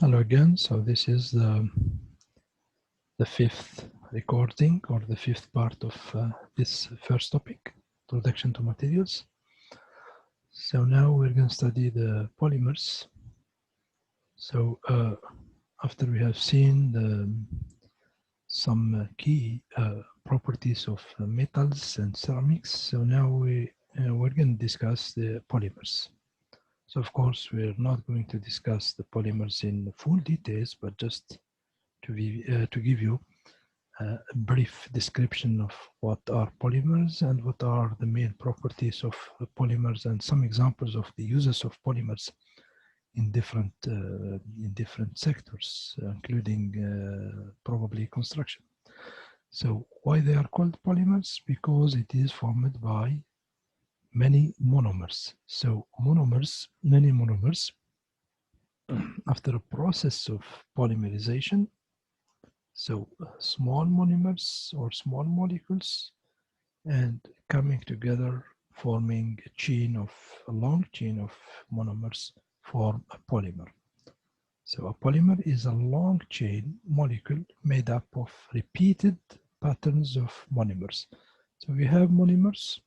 Hello again. So this is the fifth recording, or the fifth part of this first topic, introduction to materials. So now we're going to study the polymers. So after we have seen some key properties of metals and ceramics, so now we're going to discuss the polymers. So of course we're not going to discuss the polymers in full details, but just to give you a brief description of what are polymers and what are the main properties of polymers, and some examples of the uses of polymers in different sectors, including probably construction. So why they are called polymers? Because it is formed by many monomers. So many monomers, after a process of polymerization, so small monomers or small molecules, and coming together, forming a long chain of monomers, form a polymer. So a polymer is a long chain molecule made up of repeated patterns of monomers. So we have monomers,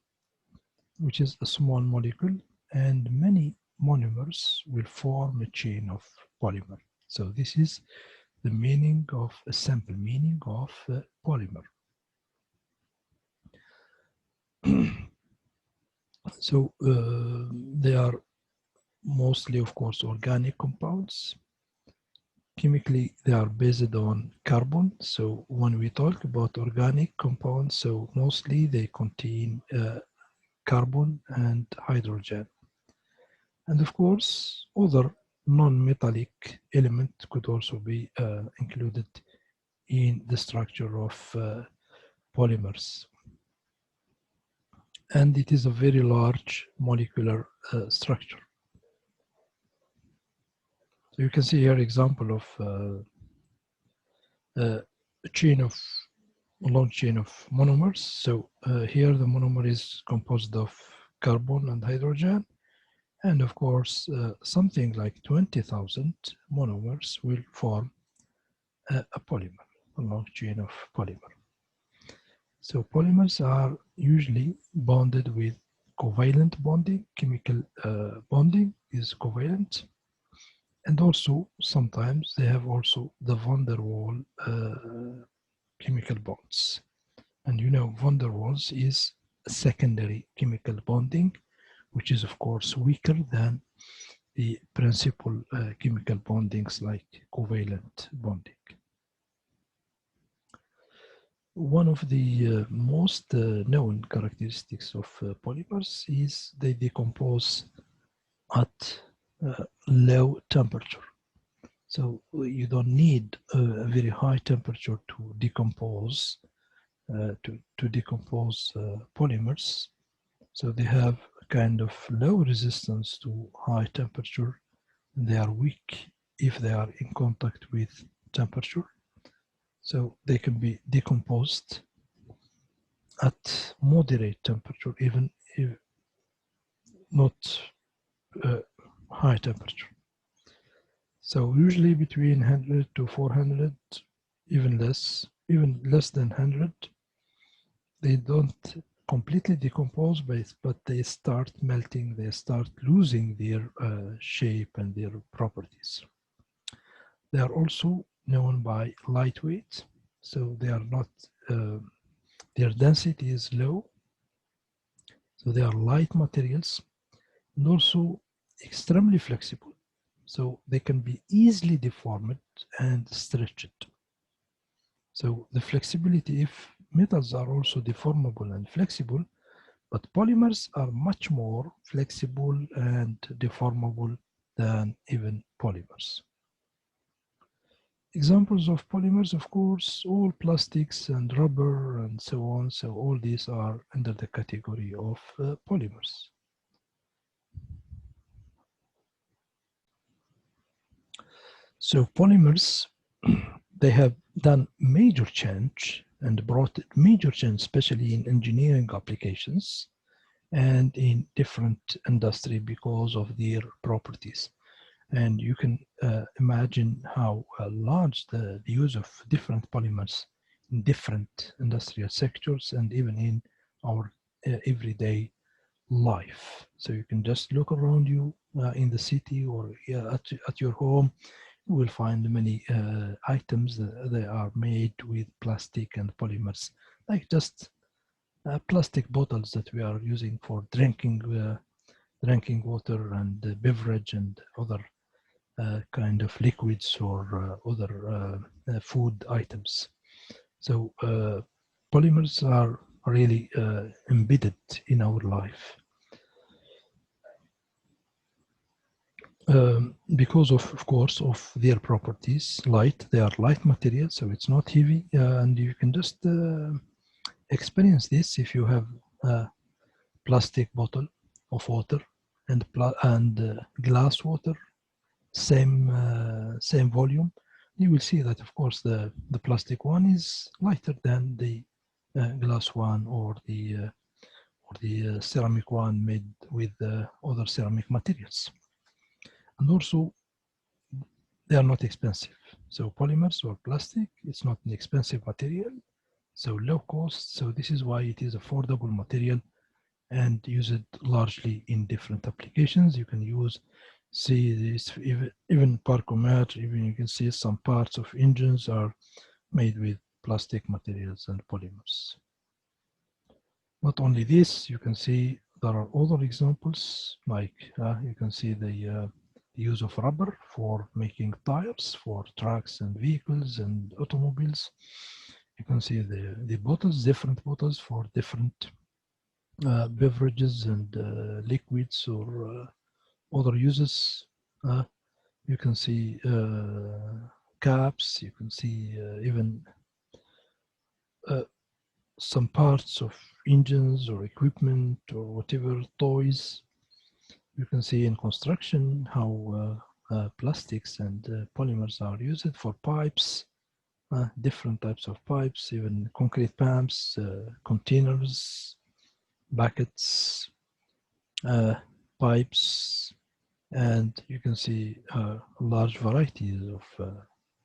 which is a small molecule, and many monomers will form a chain of polymer. So this is the meaning of a simple meaning of polymer. So they are mostly, of course, organic compounds. Chemically, they are based on carbon. So when we talk about organic compounds, so mostly they contain carbon and hydrogen. And of course, other non-metallic elements could also be included in the structure of polymers. And it is a very large molecular structure. So you can see here example of a long chain of monomers. So here the monomer is composed of carbon and hydrogen. And of course, something like 20,000 monomers will form a polymer, a long chain of polymer. So polymers are usually bonded with covalent bonding. Chemical bonding is covalent. And also, sometimes they have also the van der Waal chemical bonds. And you know, van der Waals is a secondary chemical bonding, which is of course weaker than the principal chemical bondings like covalent bonding. One of the most known characteristics of polymers is they decompose at low temperature. So you don't need a very high temperature to decompose polymers. So they have a kind of low resistance to high temperature. They are weak if they are in contact with temperature. So they can be decomposed at moderate temperature, even if not high temperature. So usually between 100 to 400, even less than 100, they don't completely decompose, but they start melting, they start losing their shape and their properties. They are also known by lightweight, so they are not, their density is low, so they are light materials, and also extremely flexible. So they can be easily deformed and stretched. So the flexibility, if metals are also deformable and flexible, but polymers are much more flexible and deformable than even polymers. Examples of polymers, of course, all plastics and rubber and so on. So all these are under the category of polymers. So polymers, they have done major change and brought major change, especially in engineering applications and in different industry because of their properties. And you can imagine how large the use of different polymers in different industrial sectors and even in our everyday life. So you can just look around you in the city or at your home. You will find many items that they are made with plastic and polymers, like just plastic bottles that we are using for drinking water and beverage and other kind of liquids or other food items. So polymers are really embedded in our life. Because of course, of their properties, light. They are light materials, so it's not heavy, and you can just experience this if you have a plastic bottle of water and glass water, same volume. You will see that, of course, the plastic one is lighter than the glass one or the ceramic one made with other ceramic materials. And also, they are not expensive. So polymers or plastic, it's not an expensive material, so low cost. So this is why it is affordable material and use it largely in different applications. You can see this even Parcomat, even you can see some parts of engines are made with plastic materials and polymers. Not only this, you can see there are other examples, like you can see the use of rubber for making tires for trucks and vehicles and automobiles. You can see the bottles, different bottles for different beverages and liquids or other uses. You can see caps, you can see even some parts of engines or equipment or whatever, toys. You can see in construction how plastics and polymers are used for pipes, different types of pipes, even concrete pumps, containers, buckets, pipes, and you can see large varieties of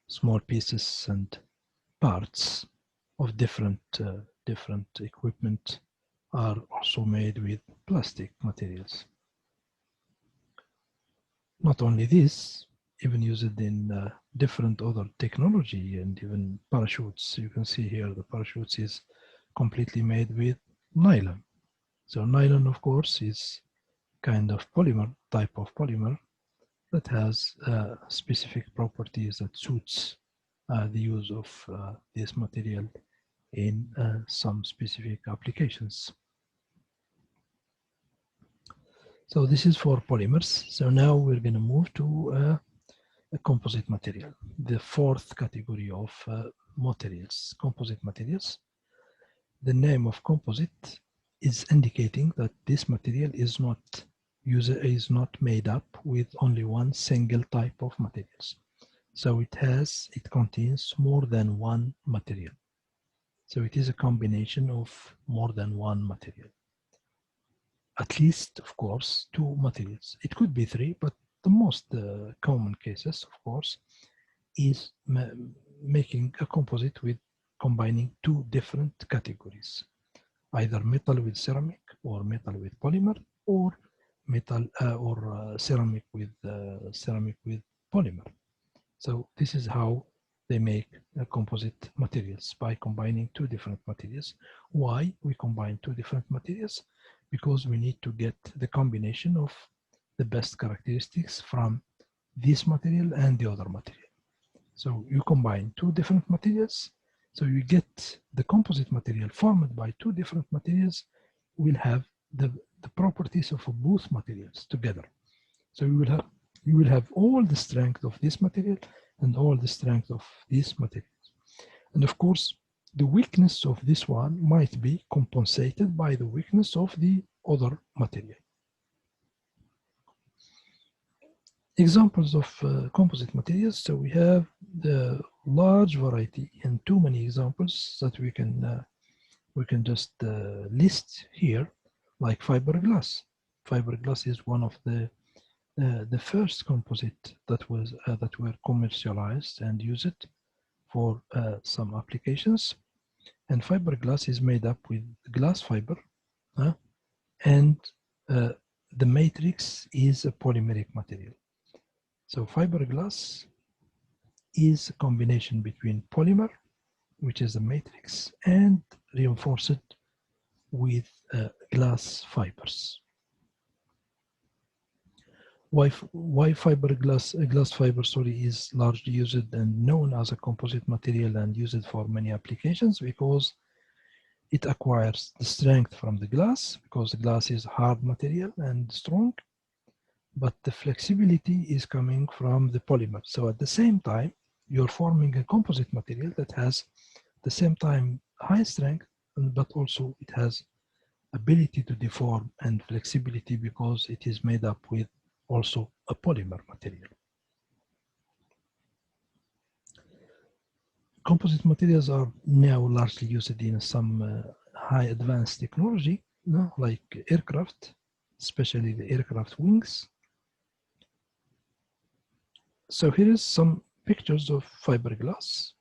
small pieces and parts of different equipment are also made with plastic materials. Not only this, even used in different other technology and even parachutes. You can see here the parachutes is completely made with nylon. So nylon, of course, is kind of polymer, type of polymer that has specific properties that suits the use of this material in some specific applications. So this is for polymers. So now we're going to move to a composite material, the fourth category of materials, composite materials. The name of composite is indicating that this material is not made up with only one single type of materials. So it contains more than one material. So it is a combination of more than one material. At least, of course, two materials. It could be three, but the most common cases, of course, is making a composite with combining two different categories, either metal with ceramic or metal with polymer, or metal or ceramic with polymer. So this is how they make composite materials, by combining two different materials. Why we combine two different materials? Because we need to get the combination of the best characteristics from this material and the other material. So you combine two different materials, so you get the composite material formed by two different materials will have the properties of both materials together. So you will have all the strength of this material and all the strength of this material. And of course, the weakness of this one might be compensated by the weakness of the other material. Examples of composite materials. So we have the large variety and too many examples that we can just list here, like fiberglass. Fiberglass is one of the the first composite that were commercialized and used for some applications. And fiberglass is made up with glass fiber, and the matrix is a polymeric material. So fiberglass is a combination between polymer, which is a matrix, and reinforced with glass fibers. Why glass fiber, is largely used and known as a composite material and used for many applications? Because it acquires the strength from the glass, because the glass is hard material and strong, but the flexibility is coming from the polymer. So at the same time, you're forming a composite material that has the same time high strength, but also it has ability to deform and flexibility because it is made up with also a polymer material. Composite materials are now largely used in some high advanced technology, like aircraft, especially the aircraft wings. So here is some pictures of fiberglass.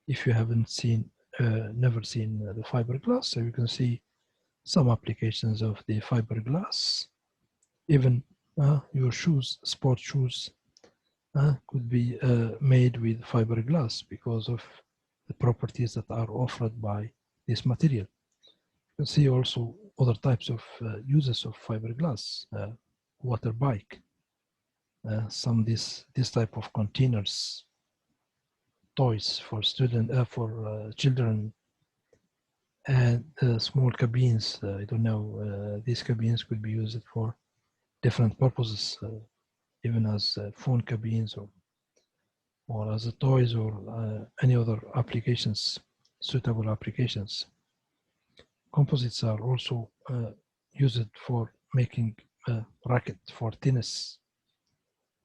If you haven't never seen the fiberglass, so you can see some applications of the fiberglass. Even your shoes, sport shoes, could be made with fiberglass because of the properties that are offered by this material. You can see also other types of uses of fiberglass, water bike, some this type of containers, toys for children, and small cabins. I don't know. These cabins could be used for different purposes, even as phone cabins or as a toys or any other applications, suitable applications. Composites are also used for making racket for tennis,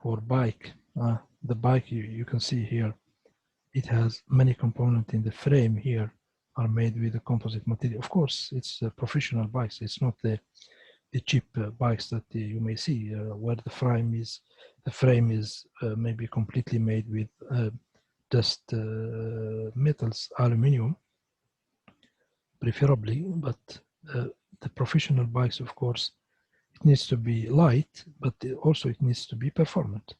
for bike. The bike you can see here, it has many components in the frame here are made with a composite material. Of course, it's professional bikes. It's not the cheap bikes that you may see where the frame is maybe completely made with just metals, aluminium, preferably. But the professional bikes, of course, it needs to be light, but also it needs to be performant.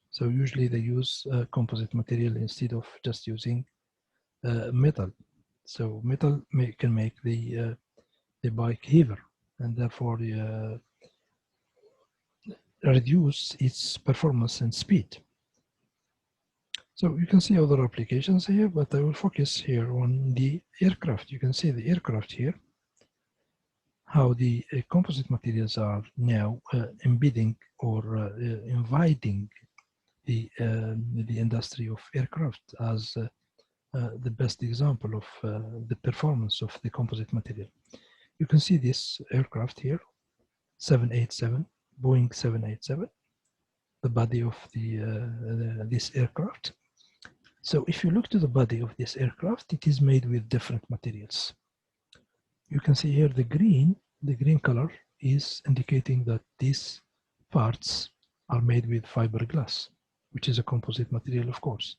So usually they use composite material instead of just using metal. So metal can make the bike heavier and therefore reduce its performance and speed. So you can see other applications here, but I will focus here on the aircraft. You can see the aircraft here, how the composite materials are now embedding or inviting the industry of aircraft as the best example of the performance of the composite material. You can see this aircraft here, 787, Boeing 787, the body of this aircraft. So if you look to the body of this aircraft, it is made with different materials. You can see here the green color is indicating that these parts are made with fiberglass, which is a composite material, of course.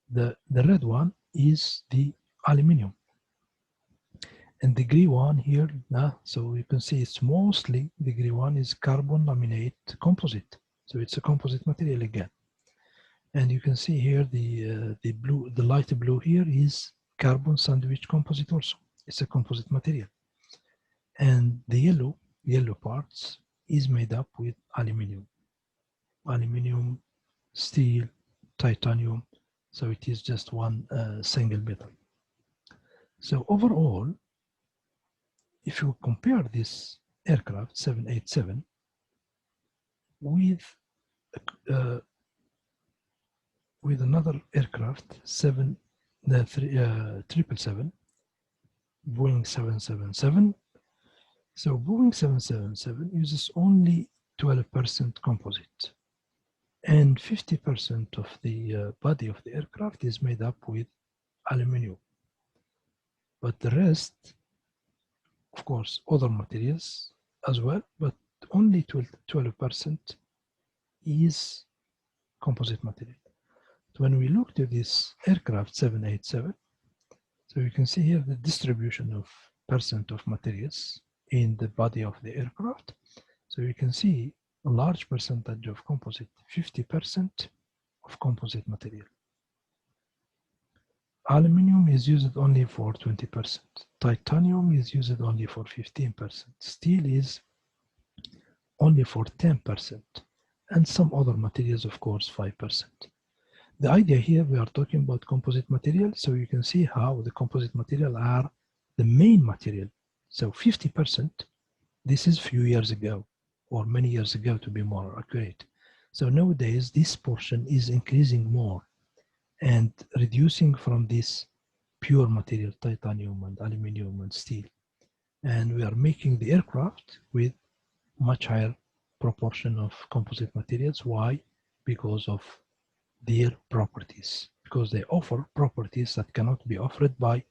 The red one is the aluminum. And the gray one here, so you can see it's mostly, the gray one is carbon laminate composite. So it's a composite material again. And you can see here the light blue here is carbon sandwich composite also. It's a composite material. And the yellow parts is made up with aluminum, steel, titanium. So it is just one single metal. So overall, if you compare this aircraft 787 with another aircraft 777, Boeing 777. So Boeing 777 uses only 12% composite, and 50% of the body of the aircraft is made up with aluminum. But the rest, of course, other materials as well, but only 12% is composite material. So when we look to this aircraft 787, so you can see here the distribution of percent of materials in the body of the aircraft. So you can see a large percentage of composite, 50% of composite material. Aluminium is used only for 20%. Titanium is used only for 15%. Steel is only for 10%. And some other materials, of course, 5%. The idea here, we are talking about composite material, so you can see how the composite material are the main material. So 50%, this is few years ago, or many years ago to be more accurate. So nowadays, this portion is increasing more and reducing from this pure material, titanium and aluminum and steel. And we are making the aircraft with much higher proportion of composite materials. Why? Because of their properties, because they offer properties that cannot be offered by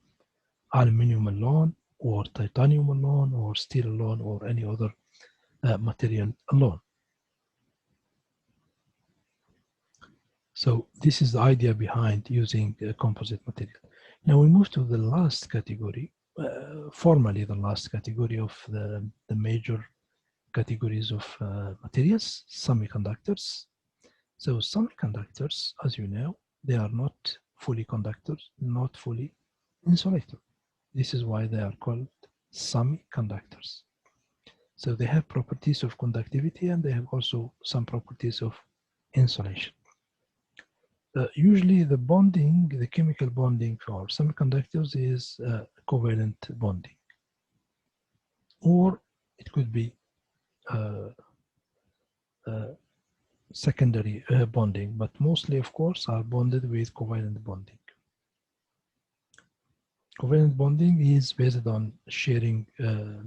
aluminum alone or titanium alone or steel alone or any other material alone. So this is the idea behind using composite material. Now we move to the last category, formally the last category of the major categories of materials, semiconductors. So semiconductors, as you know, they are not fully conductors, not fully insulator. This is why they are called semiconductors. So they have properties of conductivity and they have also some properties of insulation. Usually the bonding, the chemical bonding for semiconductors is covalent bonding. Or it could be secondary bonding, but mostly, of course, are bonded with covalent bonding. Covalent bonding is based on sharing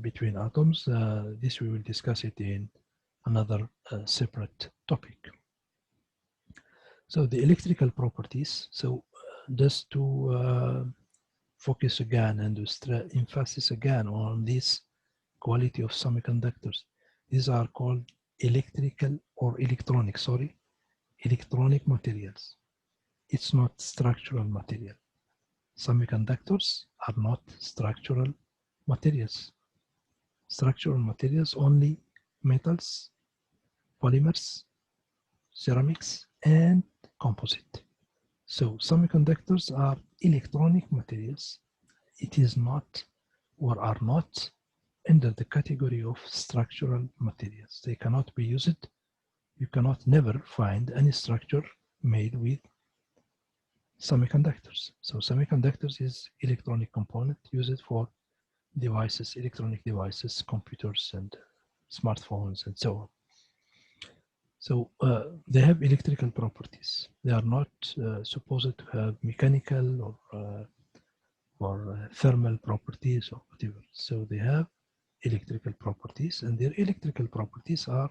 between atoms. This we will discuss it in another separate topic. So the electrical properties. So just to focus again and to emphasis again on this quality of semiconductors. These are called electrical or electronic, electronic materials. It's not structural material. Semiconductors are not structural materials. Structural materials only metals, polymers, ceramics, and composite. So semiconductors are electronic materials. It is not or are not under the category of structural materials. They cannot be used. You cannot never find any structure made with semiconductors. So semiconductors is electronic component used for devices, electronic devices, computers and smartphones and so on. So they have electrical properties. They are not supposed to have mechanical or thermal properties or whatever. So they have electrical properties, and their electrical properties are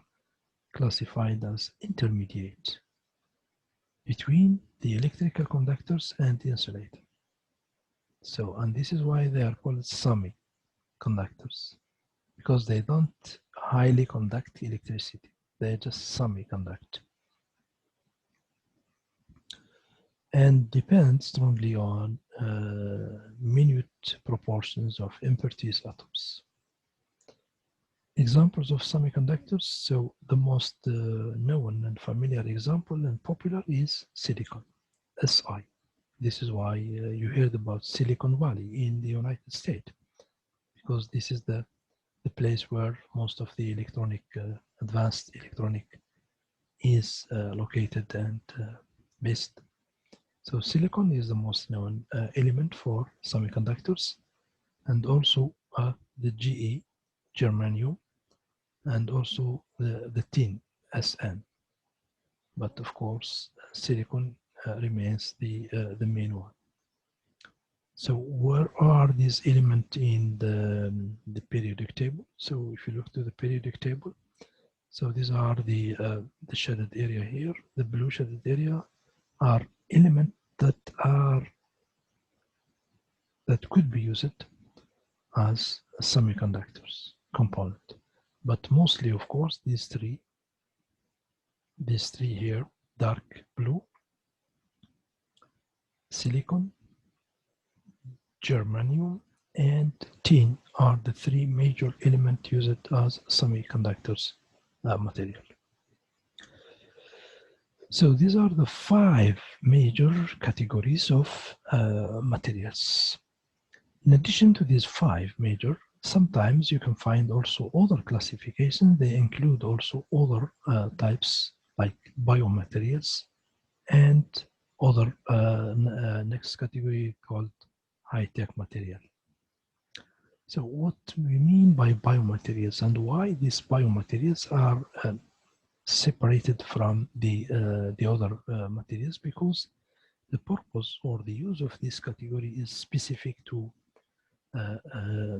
classified as intermediate between the electrical conductors and the insulator. So, and this is why they are called semiconductors, because they don't highly conduct electricity. They just semiconduct. And depend strongly on minute proportions of impurities atoms. Examples of semiconductors. So the most known and familiar example and popular is silicon, Si. This is why you heard about Silicon Valley in the United States, because this is the place where most of the electronic, advanced electronic is located and based. So silicon is the most known element for semiconductors, and also the Ge, germanium, and also the tin, Sn. But of course, silicon remains the main one. So where are these elements in the periodic table? So if you look to the periodic table, so these are the shaded area here. The blue shaded area are elements that could be used as semiconductors component. But mostly, of course, these three These three here, dark blue, silicon, germanium, and tin are the three major elements used as semiconductors material. So these are the five major categories of materials. In addition to these five major, sometimes you can find also other classifications. They include also other types like biomaterials and other next category called high-tech material. So what we mean by biomaterials and why these biomaterials are separated from the other materials, because the purpose or the use of this category is specific to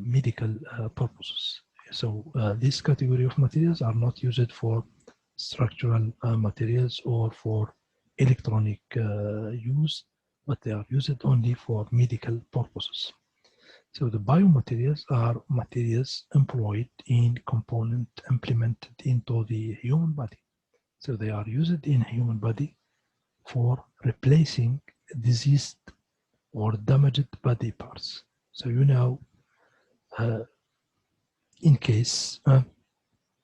medical purposes. So this category of materials are not used for structural materials or for electronic use, but they are used only for medical purposes. So the biomaterials are materials employed in component implemented into the human body. So they are used in human body for replacing diseased or damaged body parts. So you know, in case,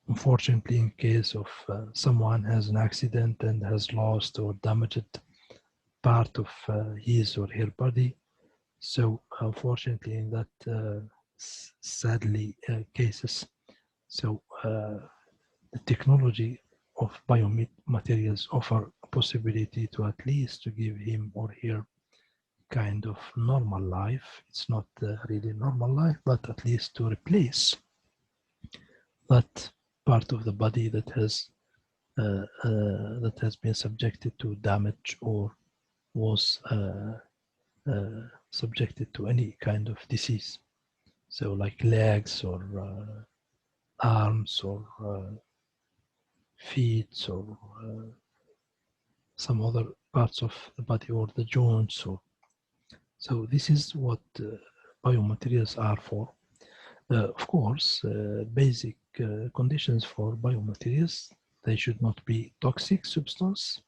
unfortunately, in case of someone has an accident and has lost or damaged part of his or her body, so unfortunately, in that sadly cases, so the technology of biomaterials offer a possibility to at least to give him or her kind of normal life. It's not really normal life, but at least to replace that part of the body that has been subjected to damage or was subjected to any kind of disease. So like legs or arms or feet or some other parts of the body or the joints. Or so this is what biomaterials are for. Of course, basic conditions for biomaterials, they should not be toxic substance.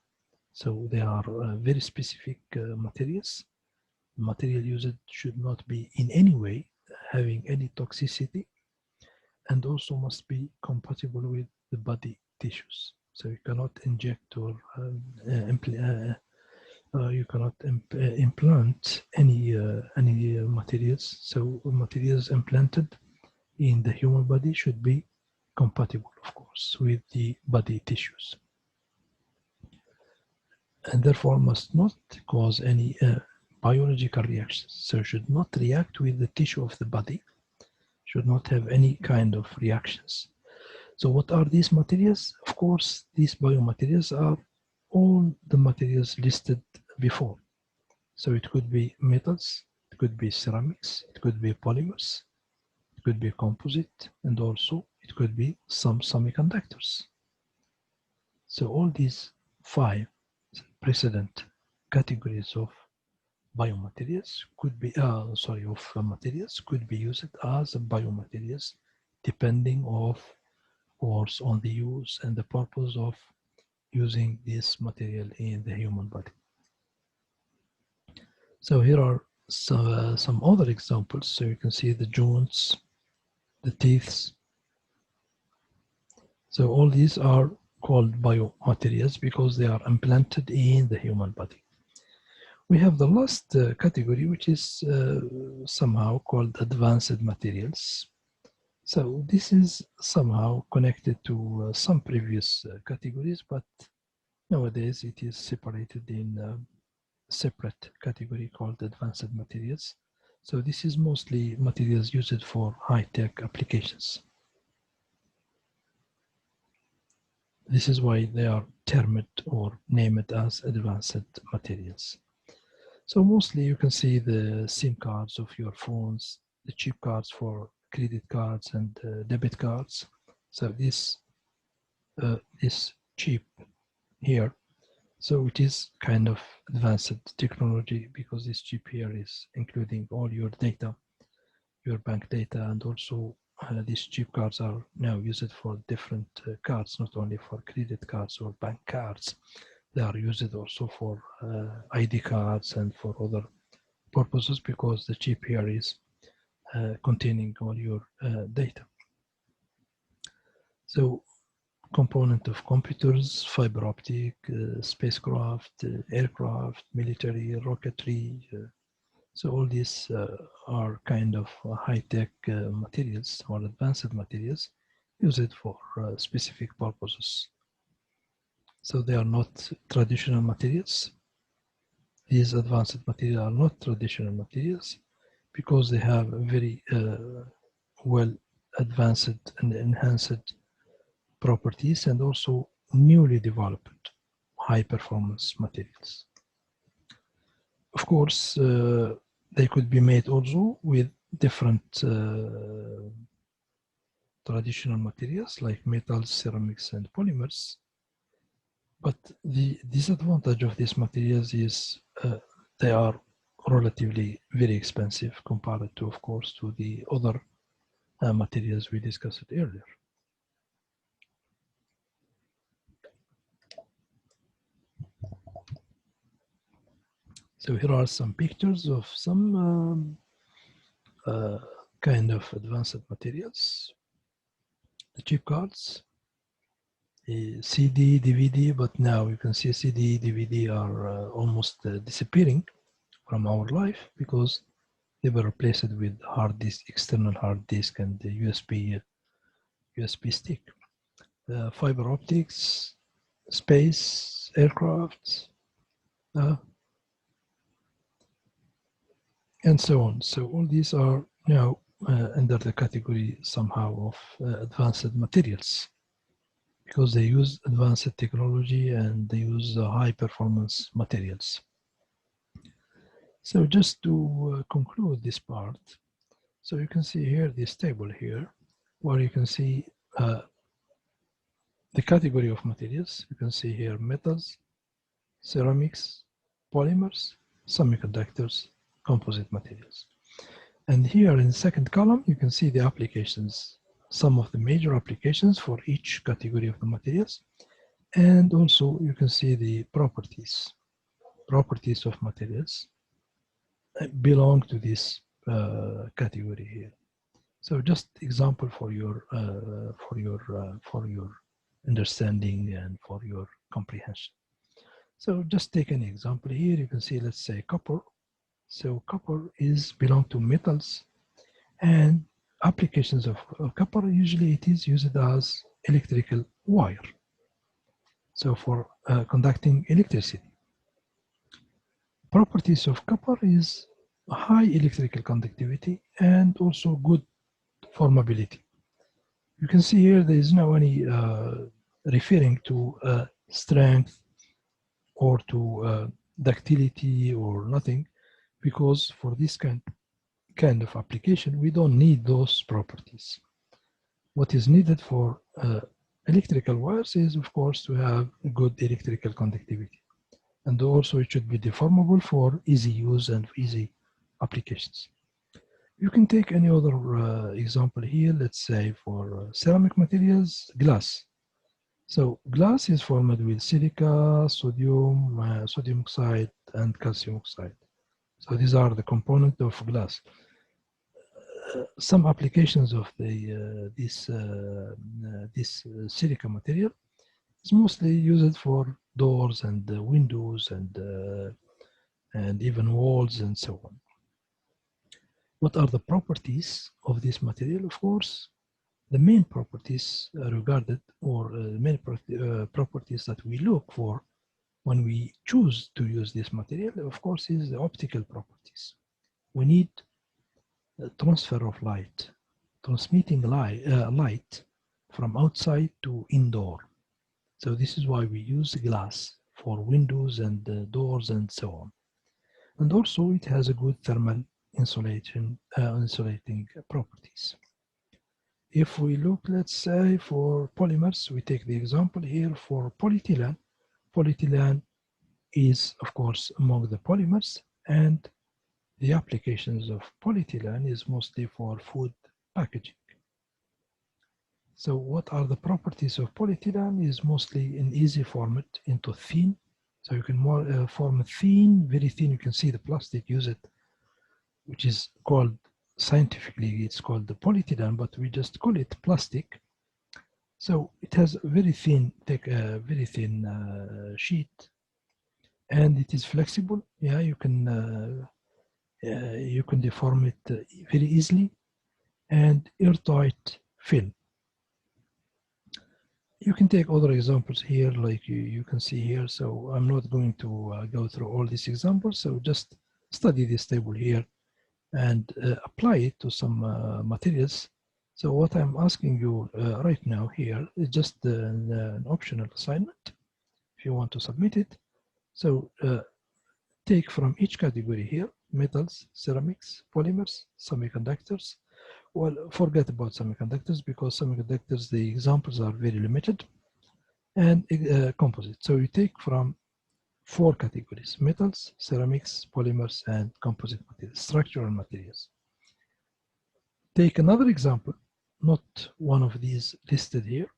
So they are very specific materials. Material used should not be in any way having any toxicity, and also must be compatible with the body tissues. So you cannot inject or you cannot implant any materials. So materials implanted in the human body should be compatible, of course, with the body tissues, and therefore must not cause any biological reactions. So should not react with the tissue of the body, should not have any kind of reactions. So what are these materials? Of course, these biomaterials are all the materials listed before. So it could be metals, it could be ceramics, it could be polymers, it could be composite, and also it could be some semiconductors. So all these five precedent categories of biomaterials could be, materials could be used as biomaterials depending of course on the use and the purpose of using this material in the human body. So here are some other examples. So you can see the joints, the teeth. So all these are called biomaterials because they are implanted in the human body. We have the last category, which is somehow called advanced materials. So this is somehow connected to some previous categories, but nowadays it is separated in a separate category called advanced materials. So this is mostly materials used for high-tech applications. This is why they are termed or named as advanced materials. So mostly you can see the SIM cards of your phones, the chip cards for credit cards and debit cards. So this chip here, so it is kind of advanced technology because this chip here is including all your data, your bank data, and also these cheap cards are now used for different cards, not only for credit cards or bank cards. They are used also for ID cards and for other purposes, because the chip here is containing all your data. So component of computers, fiber optic, spacecraft, aircraft, military, rocketry. So all these are kind of high-tech materials or advanced materials used for specific purposes. So they are not traditional materials. These advanced materials are not traditional materials because they have very well advanced and enhanced properties, and also newly developed high performance materials. Of course, they could be made also with different traditional materials like metals, ceramics, and polymers. But the disadvantage of these materials is they are relatively very expensive compared to, of course, to the other materials we discussed earlier. So here are some pictures of some kind of advanced materials. The chip cards, CD, DVD, but now you can see CD, DVD are almost disappearing from our life because they were replaced with hard disk, external hard disk, and the USB stick. Fiber optics, space, aircraft, and so on. So all these are now under the category somehow of advanced materials, because they use advanced technology and they use high performance materials. So just to conclude this part, so you can see here this table here, where you can see the category of materials. You can see here metals, ceramics, polymers, semiconductors, composite materials. And here in the second column, you can see the applications, some of the major applications for each category of the materials. And also you can see the properties of materials belong to this category here. So just example for your understanding and for your comprehension. So just take an example here. You can see, let's say copper. So copper is belong to metals, and applications of copper, usually it is used as electrical wire. So for conducting electricity. Properties of copper is high electrical conductivity and also good formability. You can see here there is no any referring to strength or to ductility or nothing, because for this kind of application we don't need those properties. What is needed for electrical wires is, of course, to have good electrical conductivity, and also it should be deformable for easy use and easy applications. You can take any other example here, let's say for ceramic materials, glass. So glass is formed with silica, sodium, sodium oxide, and calcium oxide. So these are the components of glass. Some applications of this silica material is mostly used for doors and windows and even walls and so on. What are the properties of this material? Of course, the main properties regarded, or the main properties that we look for when we choose to use this material, of course, is the optical properties. We need transfer of light, transmitting light from outside to indoor. So this is why we use glass for windows and doors and so on. And also it has a good thermal insulating properties. If we look, let's say, for polymers, we take the example here for polyethylene. Polyethylene is, of course, among the polymers, and the applications of polyethylene is mostly for food packaging. So what are the properties of polyethylene? Is mostly an easy format into thin. So you can form a thin, very thin. You can see the plastic use it, which is called scientifically it's called the polyethylene, but we just call it plastic. So it has a very thin, very thin sheet, and it is flexible. Yeah, you can deform it very easily, and airtight film. You can take other examples here, like you can see here. So I'm not going to go through all these examples. So just study this table here and apply it to some materials. So what I'm asking you right now here is just an optional assignment if you want to submit it. So take from each category here: metals, ceramics, polymers, semiconductors. Well, forget about semiconductors because semiconductors, the examples are very limited, and composite. So you take from 4 categories: metals, ceramics, polymers, and composite materials, structural materials. Take another example, not one of these listed here,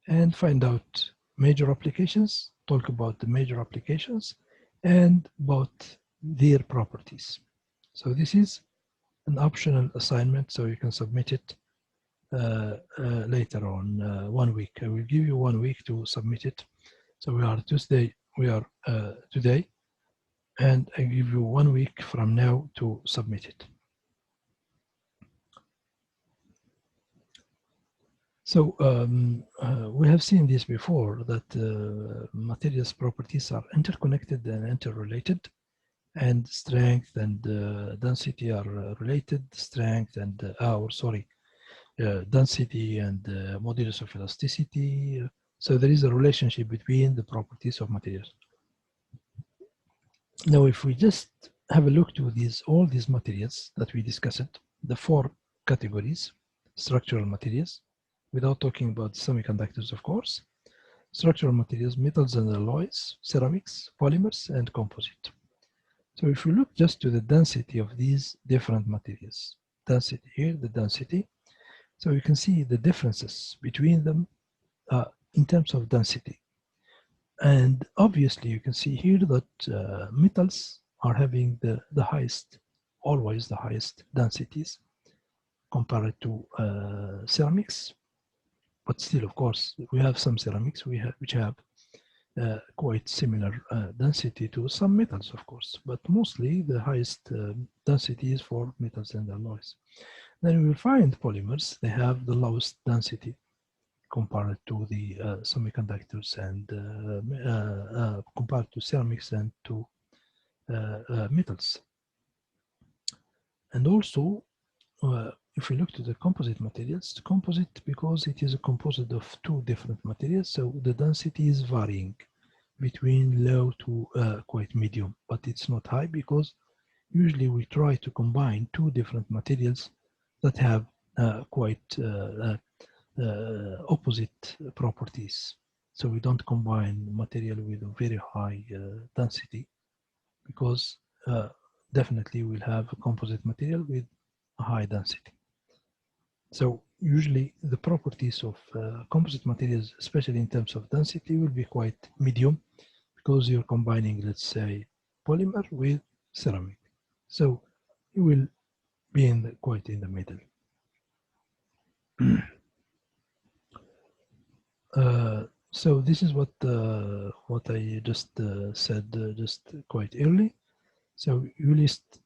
and find out major applications, talk about the major applications, and about their properties. So this is an optional assignment, so you can submit it later on, 1 week. I will give you 1 week to submit it. So we are Tuesday, we are today, and I give you 1 week from now to submit it. So we have seen this before, that materials properties are interconnected and interrelated, and strength and density are related. Strength and density and modulus of elasticity. So there is a relationship between the properties of materials. Now, if we just have a look to all these materials that we discussed, the 4 categories: structural materials, without talking about semiconductors, of course, structural materials, metals and alloys, ceramics, polymers, and composite. So if we look just to the density of these different materials, density here, the density, so you can see the differences between them in terms of density. And obviously you can see here that metals are having the highest, always the highest densities compared to ceramics. But still, of course, we have some ceramics which have quite similar density to some metals, of course, but mostly the highest density is for metals and alloys. Then we will find polymers, they have the lowest density compared to the semiconductors and compared to ceramics and to metals. And also, if we look to the composite materials, the composite, because it is a composite of 2 different materials, so the density is varying between low to quite medium, but it's not high because usually we try to combine 2 different materials that have quite opposite properties. So we don't combine material with a very high density, because definitely we'll have a composite material with a high density. So usually the properties of composite materials, especially in terms of density, will be quite medium, because you're combining, let's say, polymer with ceramic. So you will be quite in the middle. So this is what I just said just quite early. So you list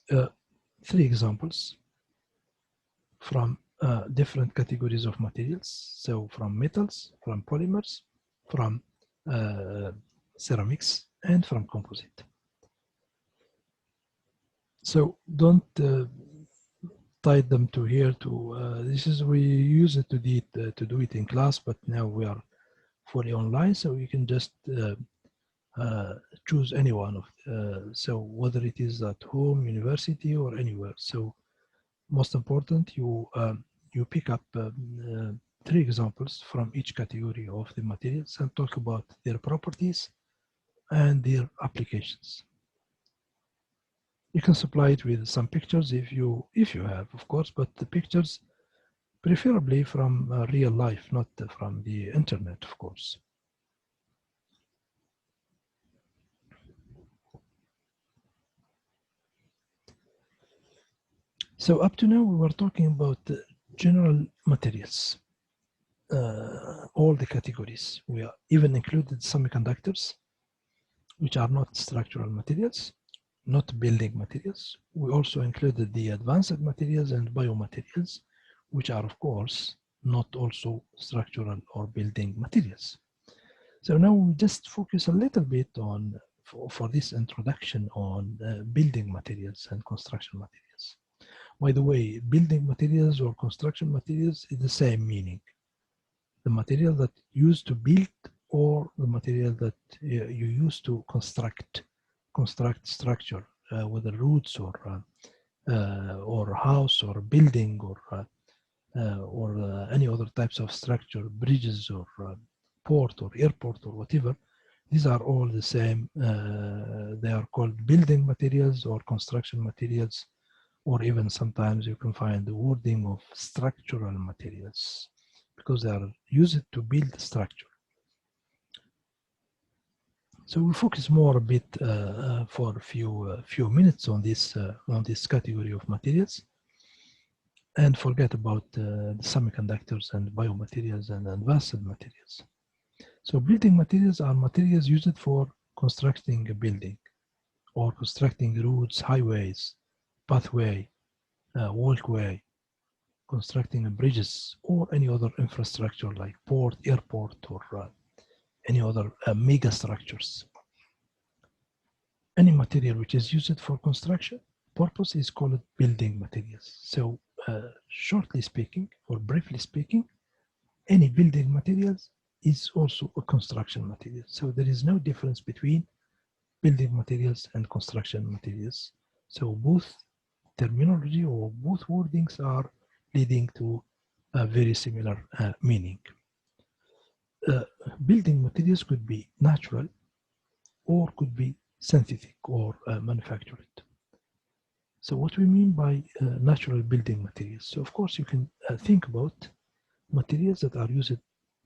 3 examples from different categories of materials. So from metals, from polymers, from ceramics, and from composite. So don't tie them to here. This is, we use it to do it in class, but now we are fully online, so you can just choose any one of so whether it is at home, university, or anywhere. So most important, you pick up 3 examples from each category of the materials and talk about their properties and their applications. You can supply it with some pictures if you have, of course, but the pictures preferably from real life, not from the internet, of course. So up to now, we were talking about general materials, all the categories. We are even included semiconductors, which are not structural materials, not building materials. We also included the advanced materials and biomaterials, which are, of course, not also structural or building materials. So now we just focus a little bit on, for this introduction, on building materials and construction materials. By the way, building materials or construction materials is the same meaning. The material that used to build or the material that you use to construct structure, whether roots or house or building or any other types of structure, bridges or port or airport or whatever. These are all the same. They are called building materials or construction materials, or even sometimes you can find the wording of structural materials because they are used to build structure. So we focus more a bit for a few minutes on this category of materials, and forget about the semiconductors and biomaterials and advanced materials. So building materials are materials used for constructing a building or constructing roads, highways, pathway, walkway, constructing bridges or any other infrastructure like port, airport, or any other mega structures. Any material which is used for construction purpose is called building materials. So shortly speaking or briefly speaking, any building materials is also a construction material. So there is no difference between building materials and construction materials. So both terminology or both wordings are leading to a very similar meaning. Building materials could be natural or could be synthetic or manufactured. So what we mean by natural building materials? So of course you can think about materials that are used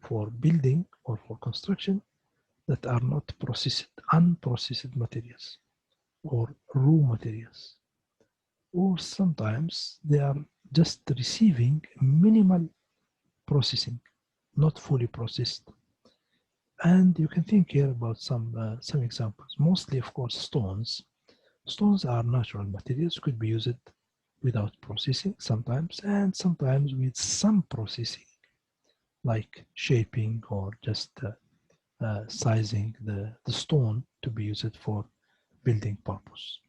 for building or for construction that are not processed, unprocessed materials or raw materials. Or sometimes they are just receiving minimal processing, not fully processed. And you can think here about some examples. Mostly, of course, stones. Stones are natural materials, could be used without processing sometimes, and sometimes with some processing, like shaping or just sizing the stone to be used for building purpose.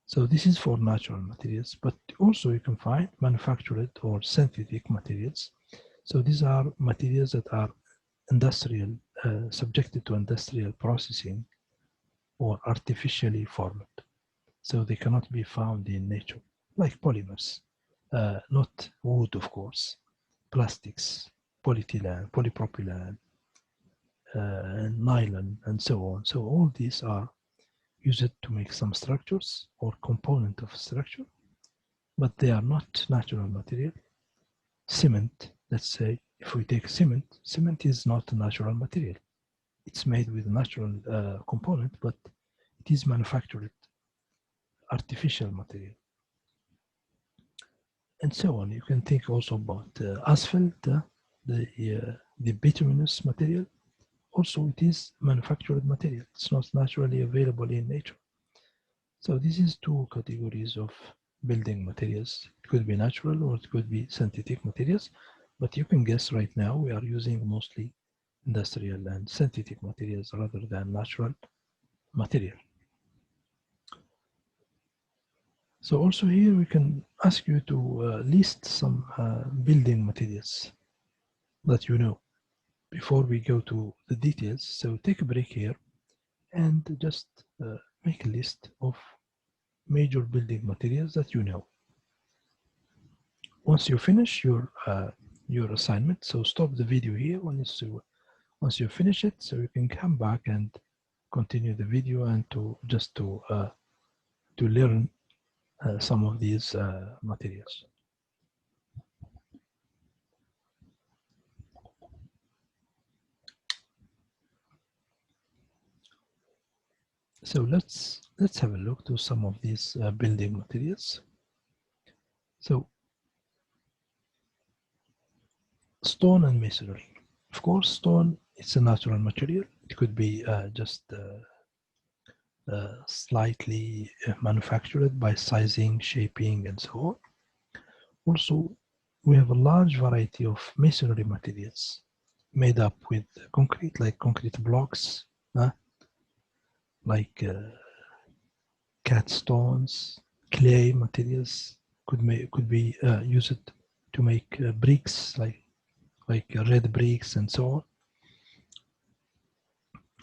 So this is for natural materials, but also you can find manufactured or synthetic materials. So these are materials that are industrial, subjected to industrial processing or artificially formed. So they cannot be found in nature, like polymers, not wood, of course, plastics, polyethylene, polypropylene, and nylon, and so on. So all these are used to make some structures or component of structure, but they are not natural material. Cement, let's say, if we take cement, cement is not a natural material. It's made with a natural component, but it is manufactured artificial material. And so on. You can think also about asphalt, the bituminous material. Also, it is manufactured material. It's not naturally available in nature. So this is two categories of building materials. It could be natural or it could be synthetic materials, but you can guess right now we are using mostly industrial and synthetic materials rather than natural material. So also here we can ask you to list some building materials that you know before we go to the details. So take a break here and just make a list of major building materials that you know. Once you finish your assignment, so stop the video here once you finish it, so you can come back and continue the video and to learn some of these materials. So let's have a look to some of these building materials. So stone and masonry. Of course, stone is a natural material. It could be just slightly manufactured by sizing, shaping, and so on. Also, we have a large variety of masonry materials made up with concrete, like concrete blocks, like cat stones, clay materials could be used to make bricks, like red bricks and so on.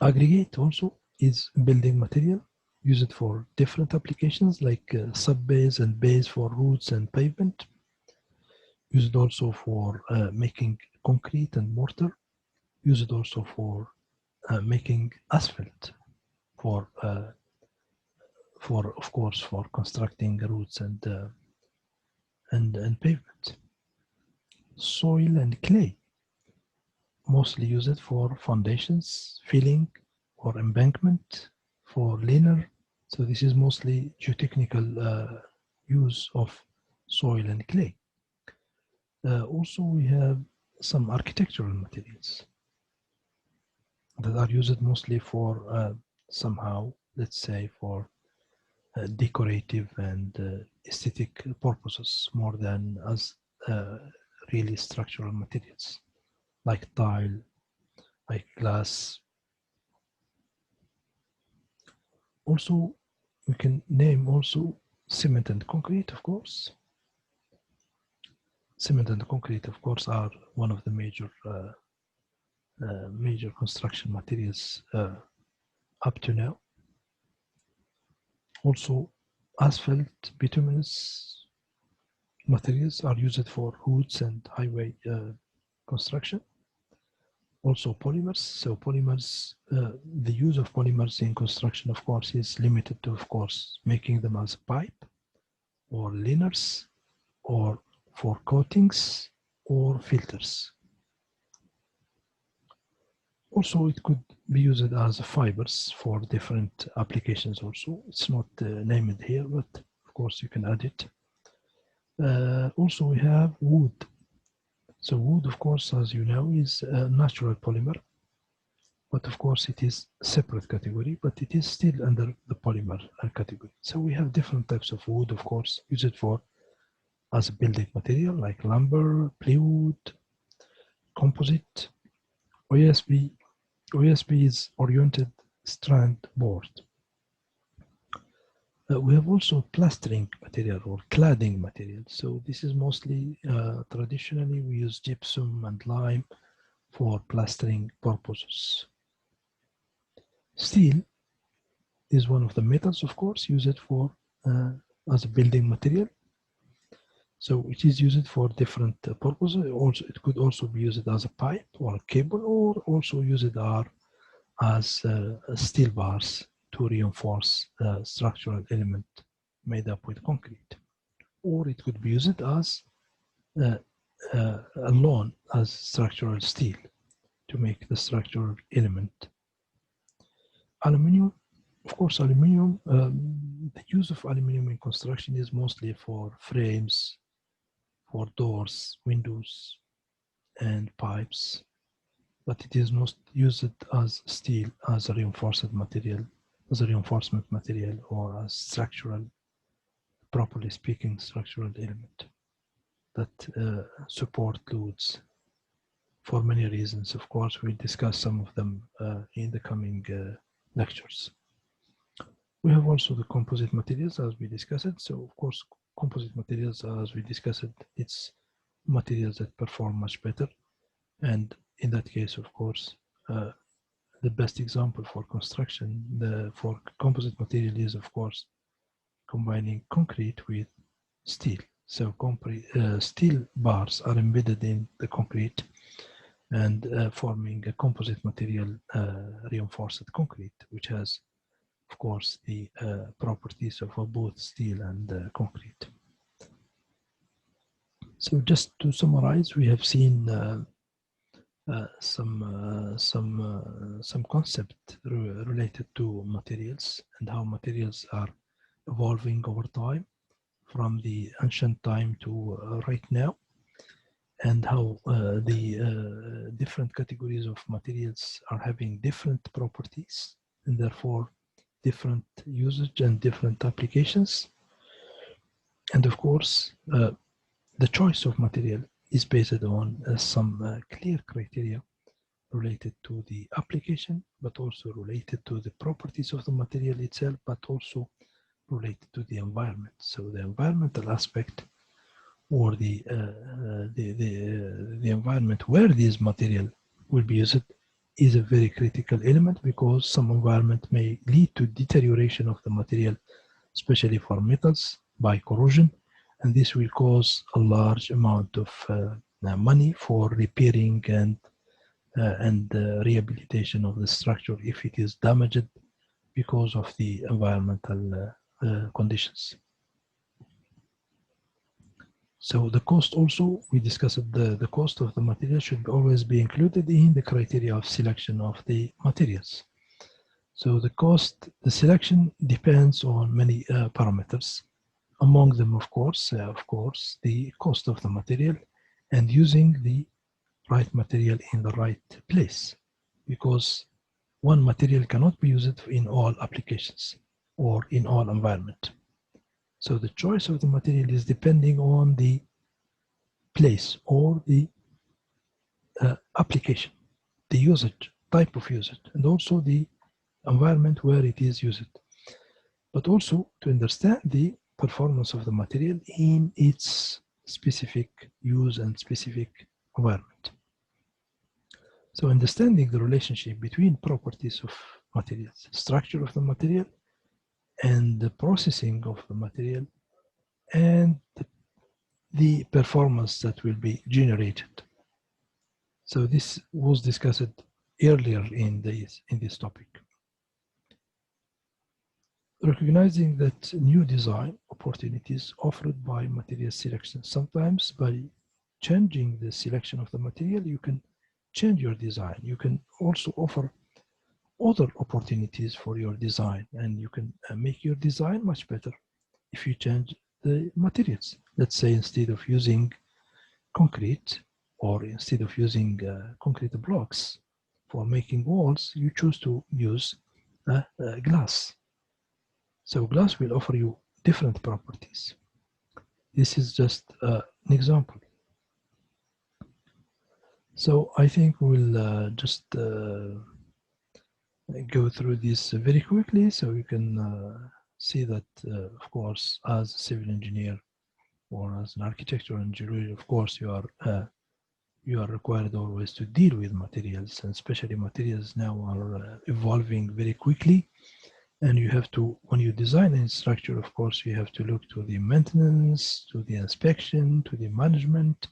Aggregate also is building material used for different applications like sub-base and base for roads and pavement. Used also for making concrete and mortar. Used also for making asphalt for of course for constructing roads and pavement. Soil and clay, mostly used for foundations, filling, or embankment, for liner. So this is mostly geotechnical use of soil and clay. Also, we have some architectural materials that are used mostly for somehow, let's say, for decorative and aesthetic purposes more than as really structural materials, like tile, like glass. Also, we can name also cement and concrete, of course. Cement and concrete, of course, are one of the major construction materials up to now. Also, asphalt, bituminous materials are used for roads and highway construction. Also polymers. So polymers, the use of polymers in construction, of course, is limited to, of course, making them as pipe or liners or for coatings or filters. Also, it could be used as fibers for different applications also. It's not named here, but of course you can add it. Also, we have wood. So wood, of course, as you know, is a natural polymer. But of course, it is a separate category, but it is still under the polymer category. So we have different types of wood, of course, used for as a building material, like lumber, plywood, composite, OSB. OSB is oriented strand board. We have also plastering material or cladding material. So this is mostly, traditionally, we use gypsum and lime for plastering purposes. Steel is one of the metals, of course, used for as a building material. So it is used for different purposes. Also, it could also be used as a pipe or a cable, or also used as steel bars to reinforce a structural element made up with concrete. Or it could be used as alone as structural steel to make the structural element. Aluminium, of course, aluminium, the use of aluminium in construction is mostly for frames, for doors, windows, and pipes, but it is most used as steel, as a reinforced material, as a reinforcement material, or as structural, properly speaking, structural element that support loads for many reasons. Of course, we'll discuss some of them in the coming lectures. We have also the composite materials as we discussed. So of course, composite materials as we discussed, it's materials that perform much better. And in that case, of course, the best example for construction for composite material is, of course, combining concrete with steel. So steel bars are embedded in the concrete and forming a composite material reinforced concrete, which has, of course, the properties of both steel and concrete. So just to summarize, we have seen some concept related to materials and how materials are evolving over time from the ancient time to right now, and how the different categories of materials are having different properties and therefore different usage and different applications. And of course, the choice of material is based on some clear criteria related to the application, but also related to the properties of the material itself, but also related to the environment. So the environmental aspect, or the environment where this material will be used, is a very critical element, because some environment may lead to deterioration of the material, especially for metals, by corrosion, and this will cause a large amount of money for repairing and rehabilitation of the structure if it is damaged because of the environmental conditions. So the cost also, we discussed the cost of the material should always be included in the criteria of selection of the materials. So the cost, the selection depends on many parameters. Among them, of course, the cost of the material and using the right material in the right place, because one material cannot be used in all applications or in all environment. So the choice of the material is depending on the place or the application, the usage, type of usage, and also the environment where it is used. But also to understand the performance of the material in its specific use and specific environment. So understanding the relationship between properties of materials, structure of the material, and the processing of the material, and the performance that will be generated. So this was discussed earlier in this topic. Recognizing that new design opportunities offered by material selection. Sometimes by changing the selection of the material, you can change your design. You can also offer other opportunities for your design, and you can make your design much better if you change the materials. Let's say instead of using concrete, or instead of using concrete blocks for making walls, you choose to use glass. So glass will offer you different properties. This is just an example. So I think we'll just go through this very quickly, so you can see that, of course, as a civil engineer or as an architectural engineer, of course, you are required always to deal with materials, and especially materials now are evolving very quickly. And you have to, when you design a structure, of course, you have to look to the maintenance, to the inspection, to the management.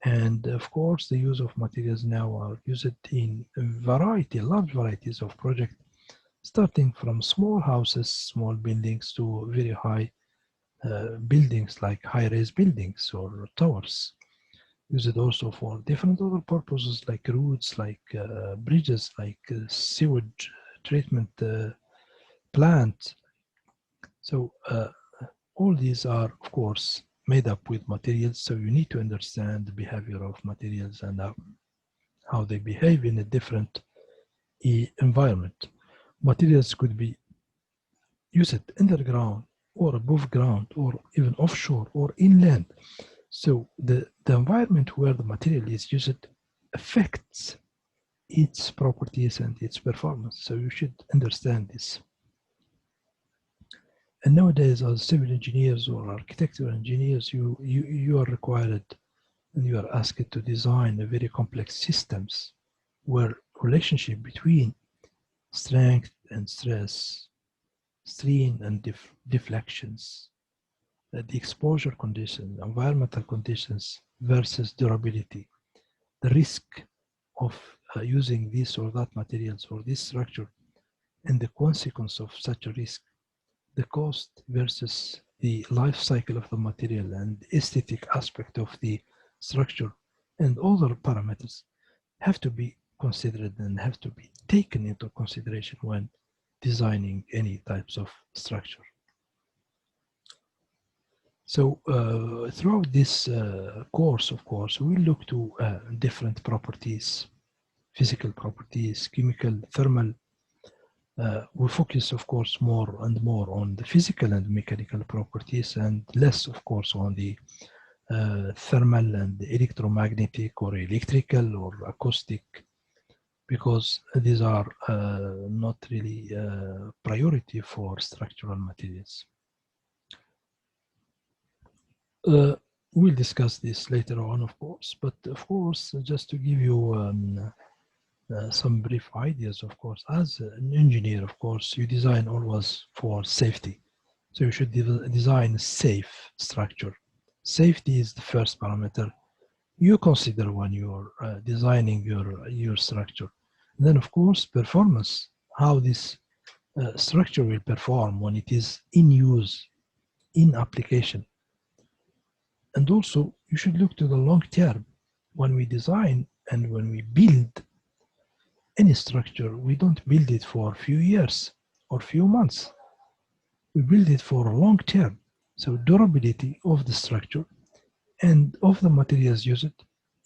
And of course, the use of materials now are used in a variety, large varieties of projects, starting from small houses, small buildings, to very high buildings like high-rise buildings or towers. Use it also for different other purposes like roads, like bridges, like sewage treatment plant. So all these are, of course, made up with materials. So you need to understand the behavior of materials and how they behave in a different environment. Materials could be used underground or above ground or even offshore or inland. So the environment where the material is used affects its properties and its performance. So you should understand this. And nowadays, as civil engineers or architectural engineers, you are required and you are asked to design a very complex systems where relationship between strength and stress, strain and deflections, the exposure conditions, environmental conditions versus durability, the risk of using this or that materials or this structure, and the consequence of such a risk, the cost versus the life cycle of the material and the aesthetic aspect of the structure and other parameters. have to be considered and have to be taken into consideration when designing any types of structure. So throughout this course, of course, we will look to different properties, physical properties, chemical, thermal. We focus, of course, more and more on the physical and mechanical properties and less, of course, on the thermal and electromagnetic or electrical or acoustic, because these are not really priority for structural materials. We'll discuss this later on, of course, but of course, just to give you some brief ideas, of course, as an engineer, of course, you design always for safety. So you should design a safe structure. Safety is the first parameter you consider when you're designing your structure. And then, of course, performance, how this structure will perform when it is in use, in application. And also, you should look to the long term. When we design and when we build any structure, we don't build it for a few years or few months. We build it for a long term. So durability of the structure and of the materials used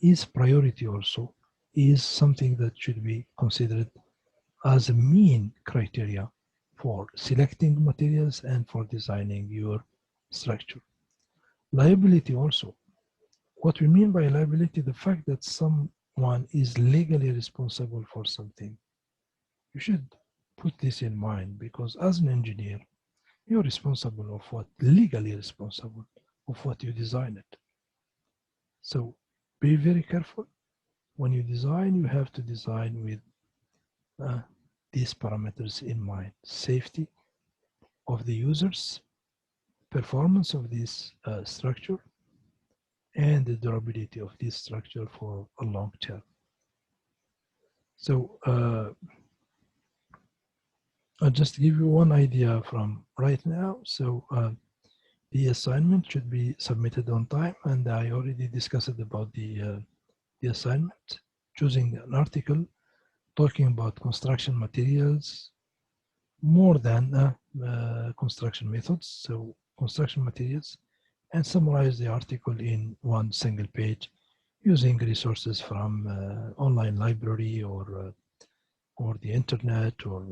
is priority also, is something that should be considered as a main criteria for selecting materials and for designing your structure. Liability also. What we mean by liability, the fact that someone is legally responsible for something. You should put this in mind, because as an engineer, you're responsible of what, legally responsible of what you design it. So be very careful. When you design, you have to design with these parameters in mind: safety of the users, performance of this structure, and the durability of this structure for a long term. So I'll just give you one idea from right now. So the assignment should be submitted on time, and I already discussed about the assignment, choosing an article talking about construction materials more than construction methods, so construction materials, and summarize the article in one single page using resources from online library or the internet or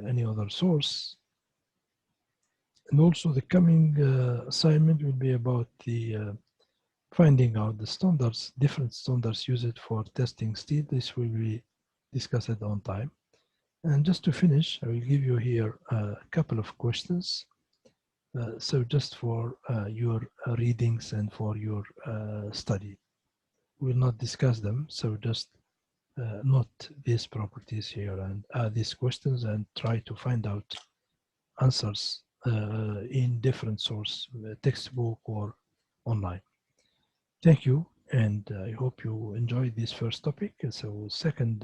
any other source. And also the coming assignment will be about the finding out the standards, different standards used for testing steel. This will be discussed on time. And just to finish, I will give you here a couple of questions. So just for your readings and for your study. We will not discuss them, so just note these properties here and add these questions and try to find out answers in different source, textbook or online. Thank you, and I hope you enjoyed this first topic. So second,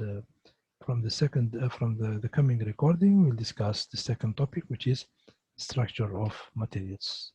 from the coming recording, we'll discuss the second topic, which is structure of materials.